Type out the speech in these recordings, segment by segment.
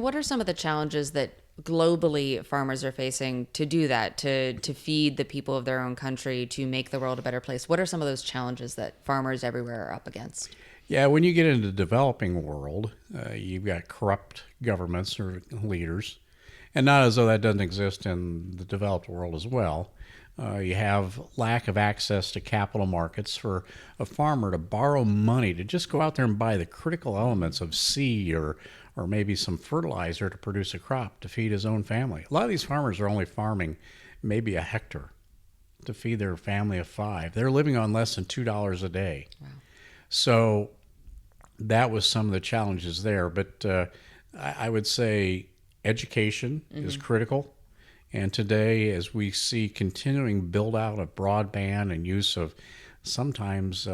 What are some of the challenges that globally farmers are facing to do that, to feed the people of their own country, to make the world a better place? What are some of those challenges that farmers everywhere are up against? Yeah, when you get into the developing world, you've got corrupt governments or leaders, and not as though that doesn't exist in the developed world as well. You have lack of access to capital markets for a farmer to borrow money to just go out there and buy the critical elements of seed or maybe some fertilizer to produce a crop to feed his own family. A lot of these farmers are only farming maybe a hectare to feed their family of five. They're living on less than $2 a day. Wow. So that was some of the challenges there. But I would say education is critical. And today, as we see continuing build out of broadband and use of sometimes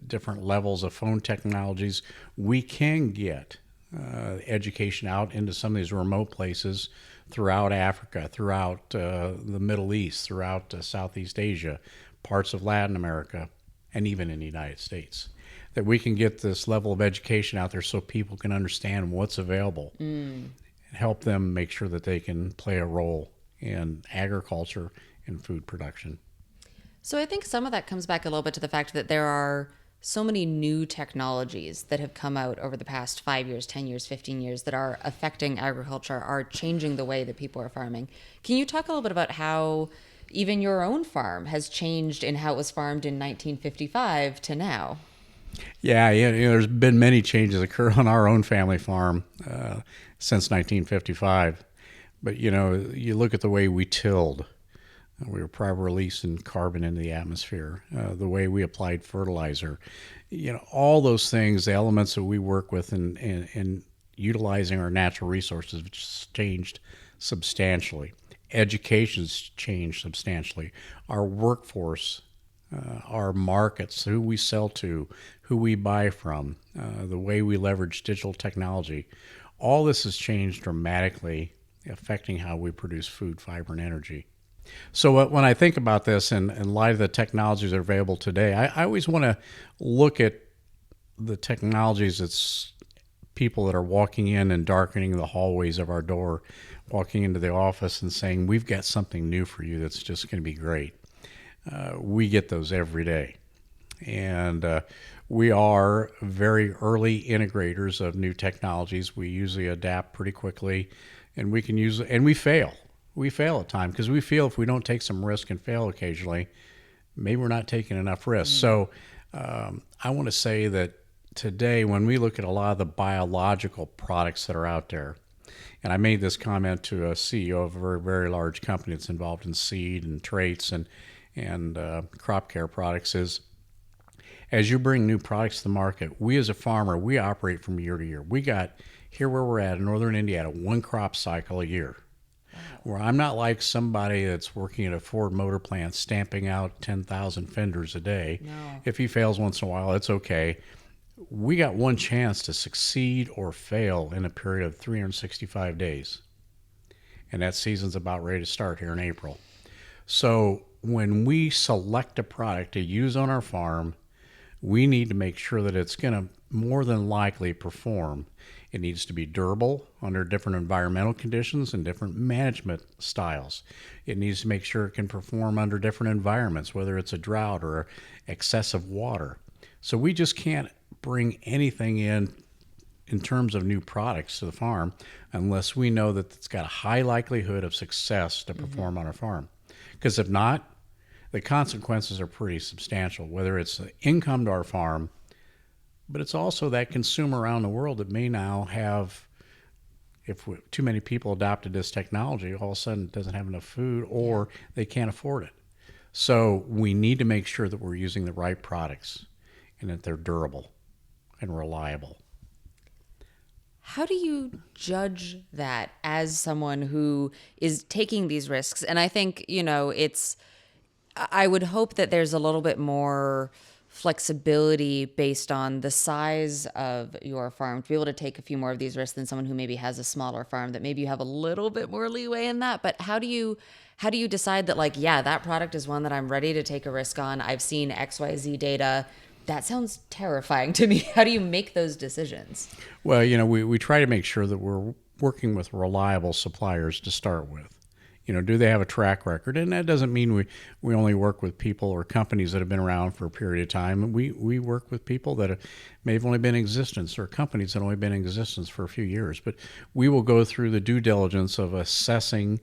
different levels of phone technologies, we can get education out into some of these remote places throughout Africa, throughout the Middle East, throughout Southeast Asia, parts of Latin America, and even in the United States. That we can get this level of education out there so people can understand what's available and help them make sure that they can play a role in agriculture and food production. So I think some of that comes back a little bit to the fact that there are so many new technologies that have come out over the past 5 years, 10 years, 15 years that are affecting agriculture, are changing the way that people are farming. Can you talk a little bit about how even your own farm has changed in how it was farmed in 1955 to now? Yeah, there's been many changes occur on our own family farm since 1955. But, you look at the way we tilled. We were probably releasing carbon into the atmosphere, the way we applied fertilizer. All those things, the elements that we work with in utilizing our natural resources, which changed substantially. Education's changed substantially. Our workforce, our markets, who we sell to, who we buy from, the way we leverage digital technology, all this has changed dramatically, affecting how we produce food, fiber, and energy. So when I think about this in light of the technologies that are available today, I always want to look at the technologies that's people that are walking in and darkening the hallways of our door, walking into the office and saying, we've got something new for you that's just going to be great. We get those every day. And we are very early integrators of new technologies. We usually adapt pretty quickly, and we can use, and we fail. We fail at times because we feel if we don't take some risk and fail occasionally, maybe we're not taking enough risk. So I want to say that today, when we look at a lot of the biological products that are out there, and I made this comment to a CEO of a very, very large company that's involved in seed and traits and crop care products, is as you bring new products to the market, we as a farmer, we operate from year to year. We got here where we're at in northern Indiana, one crop cycle a year. Where I'm not like somebody that's working at a Ford motor plant stamping out 10,000 fenders a day. No. If he fails once in a while, it's okay. We got one chance to succeed or fail in a period of 365 days. And that season's about ready to start here in April. So when we select a product to use on our farm, we need to make sure that it's going to more than likely perform. It needs to be durable under different environmental conditions and different management styles. It needs to make sure it can perform under different environments, whether it's a drought or excessive water. So we just can't bring anything in terms of new products to the farm unless we know that it's got a high likelihood of success to perform on our farm. Because if not, the consequences are pretty substantial, whether it's the income to our farm, but it's also that consumer around the world that may now have, if too many people adopted this technology, all of a sudden it doesn't have enough food or they can't afford it. So we need to make sure that we're using the right products and that they're durable and reliable. How do you judge that as someone who is taking these risks? And I think, I would hope that there's a little bit more flexibility based on the size of your farm to be able to take a few more of these risks than someone who maybe has a smaller farm, that maybe you have a little bit more leeway in that. But how do you decide that, like, yeah, that product is one that I'm ready to take a risk on? I've seen XYZ data. That sounds terrifying to me. How do you make those decisions? Well, we try to make sure that we're working with reliable suppliers to start with. Do they have a track record? And that doesn't mean we only work with people or companies that have been around for a period of time. We work with people that may have only been in existence, or companies that have only been in existence for a few years. But we will go through the due diligence of assessing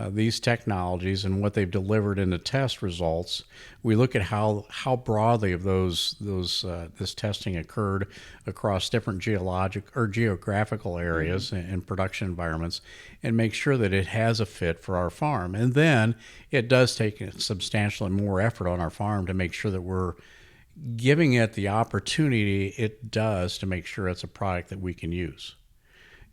these technologies and what they've delivered in the test results. We look at how broadly of this testing occurred across different geologic or geographical areas and production environments, and make sure that it has a fit for our farm. And then it does take substantially more effort on our farm to make sure that we're giving it the opportunity it does to make sure it's a product that we can use.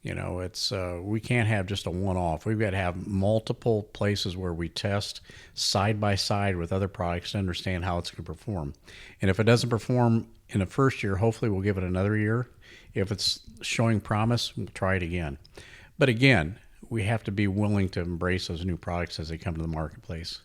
It's we can't have just a one-off. We've got to have multiple places where we test side by side with other products to understand how it's going to perform. And if it doesn't perform in the first year, hopefully we'll give it another year. If it's showing promise, we'll try it again. But again, we have to be willing to embrace those new products as they come to the marketplace.